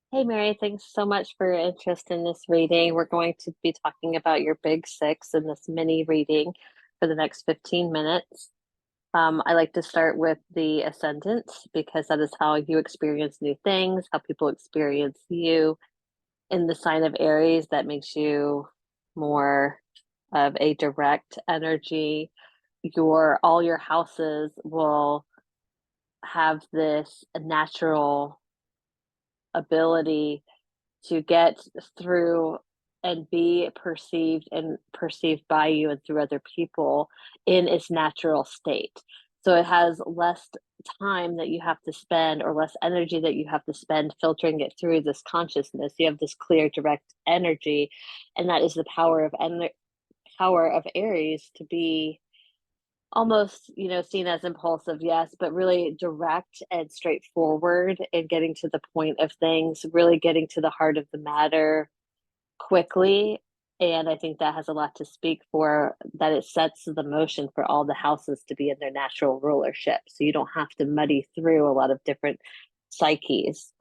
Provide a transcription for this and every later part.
Hey Mary, thanks so much for your interest in this reading. We're going to be talking about your big six in this mini reading for the next 15 minutes. I like to start with the ascendant because that is how you experience new things, how people experience you. In the sign of Aries, that makes you more of a direct energy. All your houses will have this natural ability to get through and be perceived by you and through other people in its natural state. So it has less time that you have to spend or less energy that you have to spend filtering it through this consciousness. You have this clear, direct energy, and that is the power of Aries to be almost, seen as impulsive, yes, but really direct and straightforward and getting to the point of things, really getting to the heart of the matter quickly. And I think that has a lot to speak for that it sets the motion for all the houses to be in their natural rulership. So you don't have to muddy through a lot of different psyches.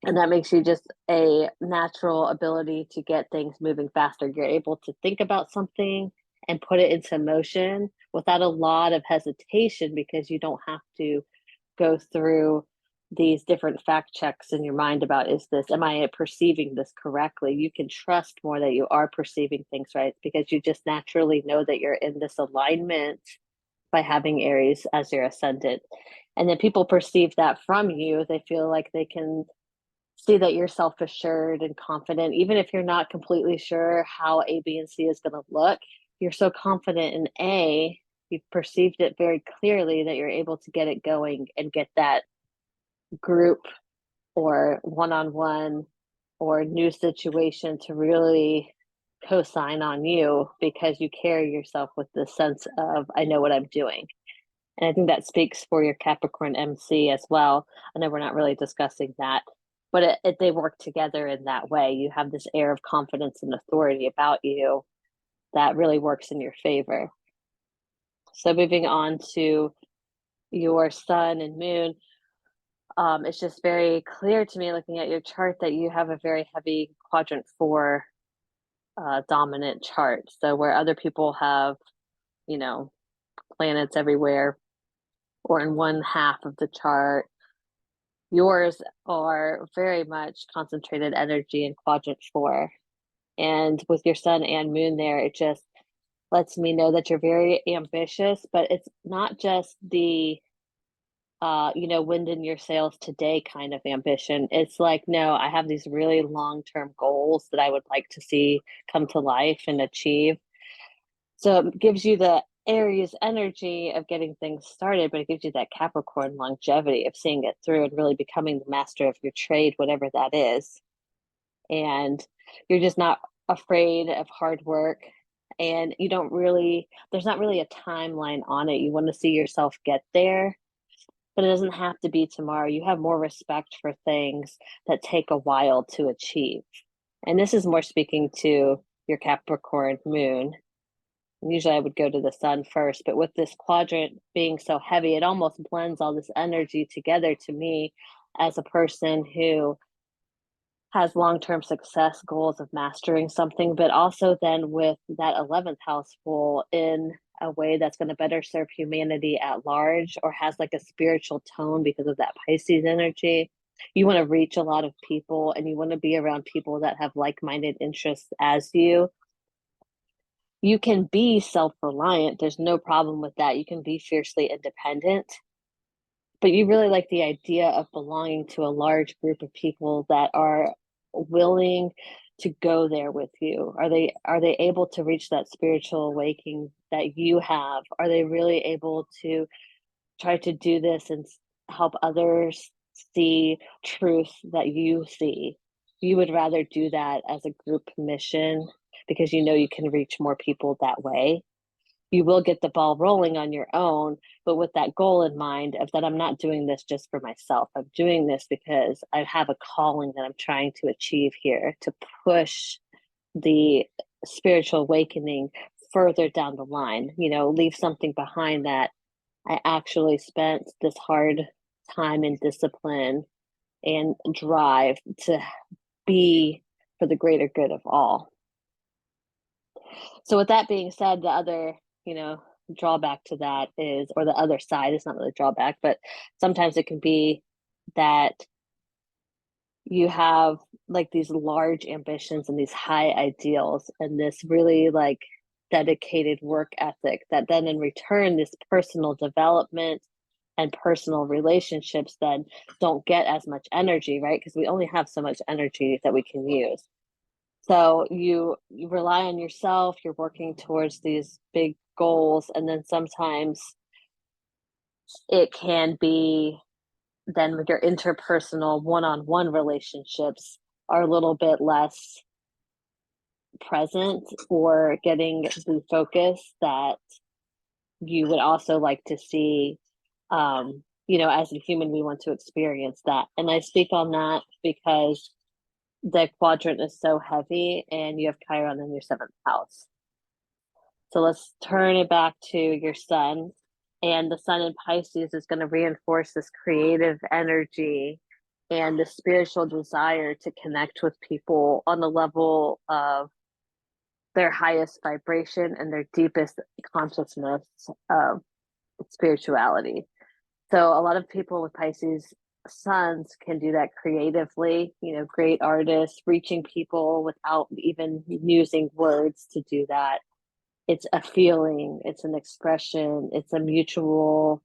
And that makes you just a natural ability to get things moving faster. You're able to think about something and put it into motion without a lot of hesitation because you don't have to go through these different fact checks in your mind about am I perceiving this correctly? You can trust more that you are perceiving things right because you just naturally know that you're in this alignment by having Aries as your ascendant. And then people perceive that from you. They feel like they can see that you're self assured and confident, even if you're not completely sure how A, B, and C is going to look. You're so confident in A, you've perceived it very clearly that you're able to get it going and get that group or one on one or new situation to really co sign on you because you carry yourself with this sense of, I know what I'm doing. And I think that speaks for your Capricorn MC as well. I know we're not really discussing that, but they work together in that way. You have this air of confidence and authority about you that really works in your favor. So moving on to your sun and moon, it's just very clear to me looking at your chart that you have a very heavy quadrant four dominant chart. So where other people have, you know, planets everywhere or in one half of the chart, yours are very much concentrated energy in quadrant four. And with your sun and moon there, it just lets me know that you're very ambitious, but it's not just the wind in your sails today kind of ambition. It's like, no, I have these really long-term goals that I would like to see come to life and achieve. So it gives you the Aries energy of getting things started, but it gives you that Capricorn longevity of seeing it through and really becoming the master of your trade, whatever that is. And you're just not afraid of hard work. And there's not really a timeline on it. You want to see yourself get there, but it doesn't have to be tomorrow. You have more respect for things that take a while to achieve. And this is more speaking to your Capricorn moon. Usually I would go to the sun first, but with this quadrant being so heavy, it almost blends all this energy together to me as a person who has long-term success goals of mastering something, but also then with that 11th house full in a way that's going to better serve humanity at large or has like a spiritual tone because of that Pisces energy. You want to reach a lot of people and you want to be around people that have like-minded interests as you. You can be self-reliant. There's no problem with that. You can be fiercely independent, but you really like the idea of belonging to a large group of people that are willing to go there with you. Are they able to reach that spiritual awakening that you have? Are they really able to try to do this and help others see truth that you see? You would rather do that as a group mission because you know you can reach more people that way. You will get the ball rolling on your own, but with that goal in mind of that I'm not doing this just for myself. I'm doing this because I have a calling that I'm trying to achieve here to push the spiritual awakening further down the line, leave something behind that I actually spent this hard time and discipline and drive to be for the greater good of all. So with that being said, the other, drawback to that is, or the other side, is not really drawback, but sometimes it can be that you have like these large ambitions and these high ideals and this really like dedicated work ethic that then in return this personal development and personal relationships then don't get as much energy, right? Because we only have so much energy that we can use. So you rely on yourself, you're working towards these big goals, and then sometimes it can be then with your interpersonal one-on-one relationships are a little bit less present or getting the focus that you would also like to see. As a human we want to experience that, and I speak on that because the quadrant is so heavy and you have Chiron in your seventh house. So let's turn it back to your sun. And the sun in Pisces is going to reinforce this creative energy and the spiritual desire to connect with people on the level of their highest vibration and their deepest consciousness of spirituality. So a lot of people with Pisces suns can do that creatively, great artists, reaching people without even using words to do that. It's a feeling, it's an expression, it's a mutual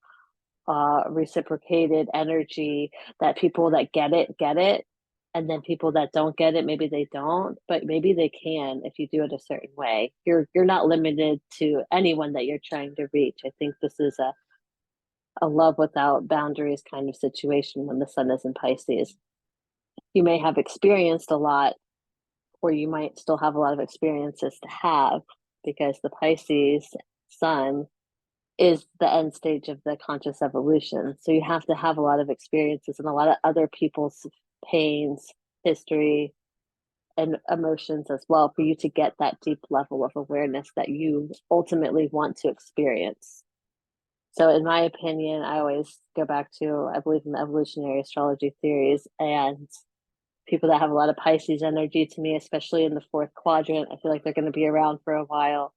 reciprocated energy that people that get it, and then people that don't get it, maybe they don't, but maybe they can if you do it a certain way. You're not limited to anyone that you're trying to reach. I think this is a love without boundaries kind of situation when the sun is in Pisces. You may have experienced a lot, or you might still have a lot of experiences to have, because the Pisces sun is the end stage of the conscious evolution. So you have to have a lot of experiences and a lot of other people's pains, history, and emotions as well for you to get that deep level of awareness that you ultimately want to experience. So in my opinion, I always go back to, I believe in the evolutionary astrology theories, and people that have a lot of Pisces energy, to me, especially in the fourth quadrant, I feel like they're going to be around for a while.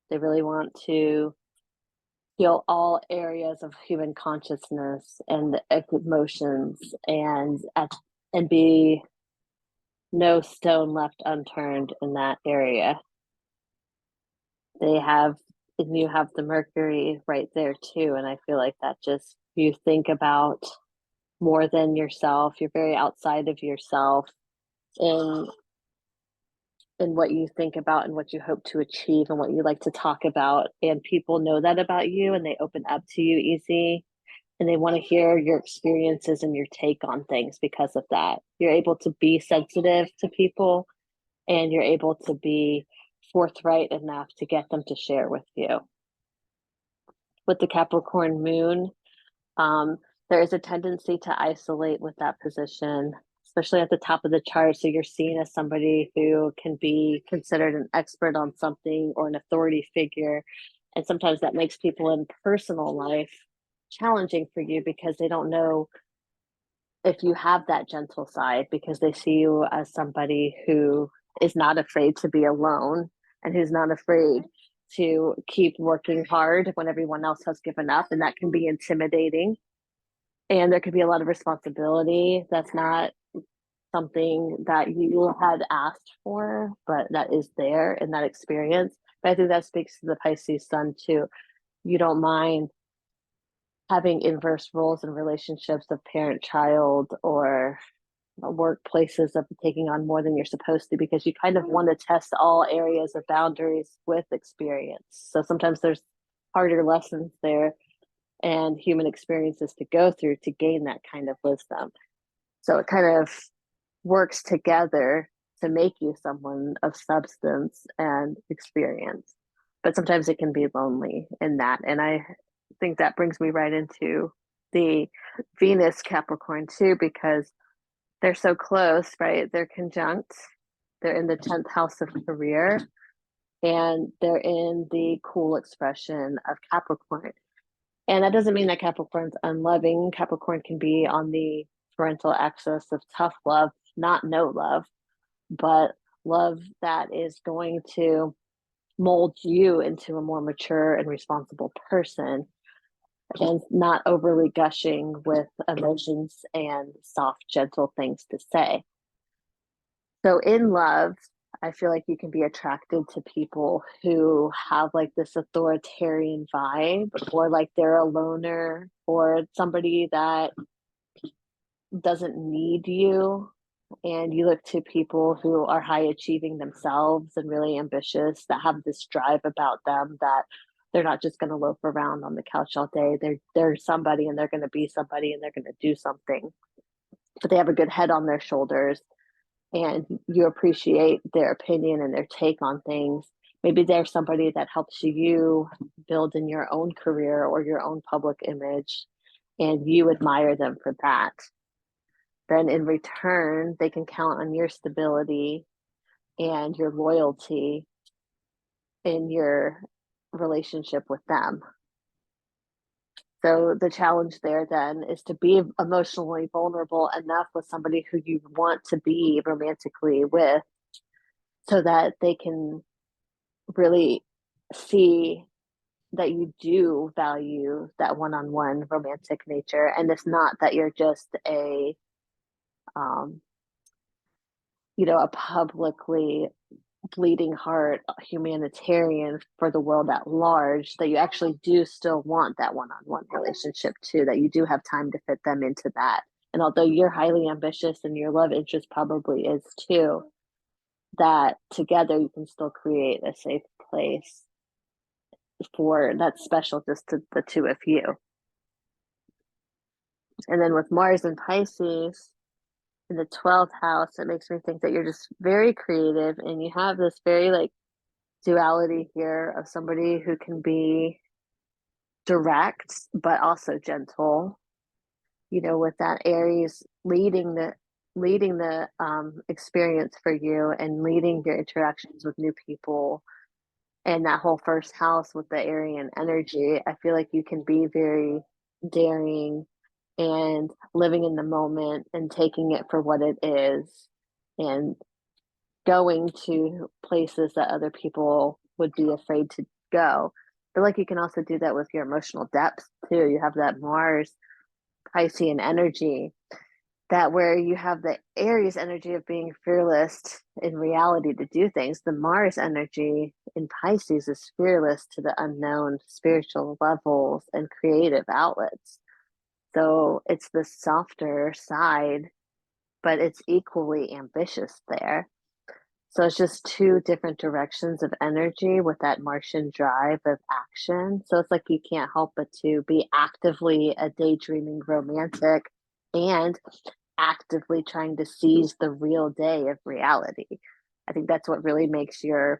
They really want to heal all areas of human consciousness and emotions, and be no stone left unturned in that area. And you have the Mercury right there too, and I feel like that just, you think about more than yourself. You're very outside of yourself in what you think about and what you hope to achieve and what you like to talk about, and people know that about you and they open up to you easy, and they want to hear your experiences and your take on things. Because of that, you're able to be sensitive to people, and you're able to be forthright enough to get them to share with you. With the Capricorn moon, there is a tendency to isolate with that position, especially at the top of the chart. So you're seen as somebody who can be considered an expert on something or an authority figure. And sometimes that makes people in personal life challenging for you, because they don't know if you have that gentle side, because they see you as somebody who is not afraid to be alone and who's not afraid to keep working hard when everyone else has given up. And that can be intimidating. And there could be a lot of responsibility that's not something that you had asked for, but that is there in that experience. But I think that speaks to the Pisces sun too. You don't mind having inverse roles in relationships of parent child, or workplaces of taking on more than you're supposed to, because you kind of want to test all areas of boundaries with experience. So sometimes there's harder lessons there and human experiences to go through to gain that kind of wisdom. So it kind of works together to make you someone of substance and experience. But sometimes it can be lonely in that. And I think that brings me right into the Venus Capricorn too, because they're so close, right? They're conjunct. They're in the 10th house of career, and they're in the cool expression of Capricorn. And that doesn't mean that Capricorn's unloving. Capricorn can be on the parental access of tough love, not no love, but love that is going to mold you into a more mature and responsible person, and not overly gushing with emotions and soft, gentle things to say. So in love, I feel like you can be attracted to people who have like this authoritarian vibe, or like they're a loner, or somebody that doesn't need you. And you look to people who are high achieving themselves and really ambitious, that have this drive about them, that they're not just going to loaf around on the couch all day. They're somebody, and they're going to be somebody, and they're going to do something. But they have a good head on their shoulders, and you appreciate their opinion and their take on things. Maybe they're somebody that helps you build in your own career or your own public image, and you admire them for that. Then in return, they can count on your stability and your loyalty in your relationship with them. So the challenge there then is to be emotionally vulnerable enough with somebody who you want to be romantically with, so that they can really see that you do value that one-on-one romantic nature. And it's not that you're just um, a publicly bleeding heart humanitarian for the world at large, that you actually do still want that one-on-one relationship too, that you do have time to fit them into that. And although you're highly ambitious and your love interest probably is too, that together you can still create a safe place for that's special just to the two of you. And then with Mars and Pisces in the 12th house, it makes me think that you're just very creative, and you have this very like duality here of somebody who can be direct but also gentle, with that Aries leading the experience for you and leading your interactions with new people. And that whole first house with the Aryan energy, I feel like you can be very daring and living in the moment and taking it for what it is, and going to places that other people would be afraid to go. But like you can also do that with your emotional depth too. You have that Mars Piscean energy, that where you have the Aries energy of being fearless in reality to do things, the Mars energy in Pisces is fearless to the unknown spiritual levels and creative outlets. So it's the softer side, but it's equally ambitious there. So it's just two different directions of energy with that Martian drive of action. So it's like you can't help but to be actively a daydreaming romantic, and actively trying to seize the real day of reality. I think that's what really makes your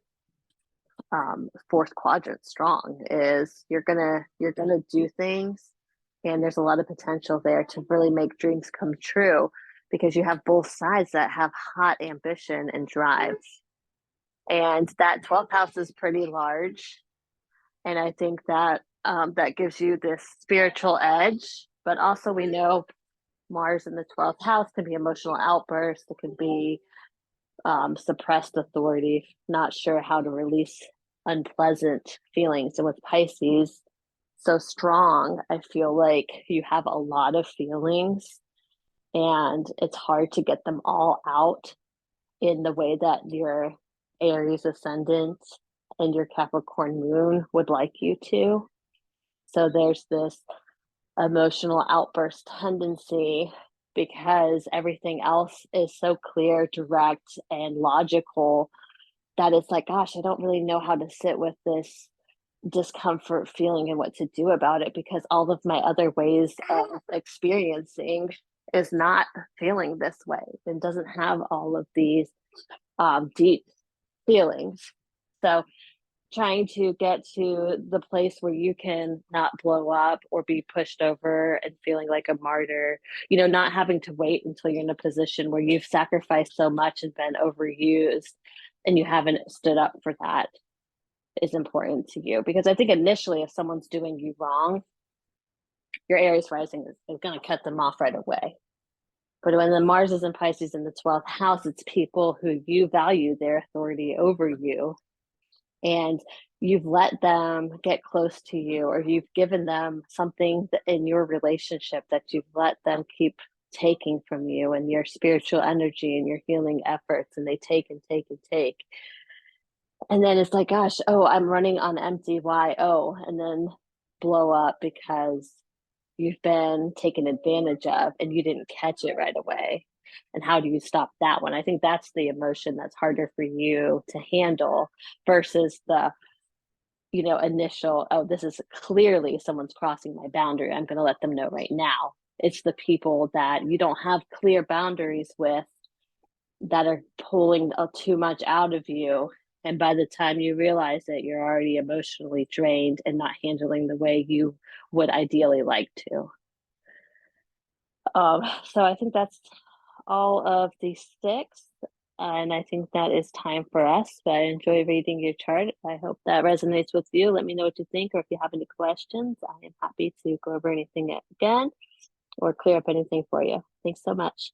fourth quadrant strong, is you're gonna do things, and there's a lot of potential there to really make dreams come true, because you have both sides that have hot ambition and drive. And that 12th house is pretty large, and I think that that gives you this spiritual edge. But also, we know Mars in the 12th house can be emotional outbursts. It can be suppressed authority, not sure how to release unpleasant feelings. And with Pisces so strong, I feel like you have a lot of feelings, and it's hard to get them all out in the way that your Aries ascendant and your Capricorn moon would like you to. So there's this emotional outburst tendency, because everything else is so clear, direct, and logical, that it's like, gosh, I don't really know how to sit with this discomfort feeling and what to do about it, because all of my other ways of experiencing is not feeling this way and doesn't have all of these deep feelings. So trying to get to the place where you can not blow up or be pushed over and feeling like a martyr, not having to wait until you're in a position where you've sacrificed so much and been overused and you haven't stood up for that, is important to you. Because I think initially, if someone's doing you wrong, your Aries rising is going to cut them off right away. But when the Mars is in Pisces in the 12th house, it's people who you value their authority over you. And you've let them get close to you, or you've given them something in your relationship that you've let them keep taking from you, and your spiritual energy and your healing efforts, and they take and take and take. And then it's like, gosh, oh, I'm running on empty. Why? Oh, and then blow up because you've been taken advantage of and you didn't catch it right away. And how do you stop that one? I think that's the emotion that's harder for you to handle versus the, initial, oh, this is clearly someone's crossing my boundary. I'm going to let them know right now. It's the people that you don't have clear boundaries with that are pulling too much out of you. And by the time you realize it, you're already emotionally drained and not handling the way you would ideally like to. So I think that's all of the six. And I think that is time for us. But I enjoy reading your chart. I hope that resonates with you. Let me know what you think, or if you have any questions, I am happy to go over anything again or clear up anything for you. Thanks so much.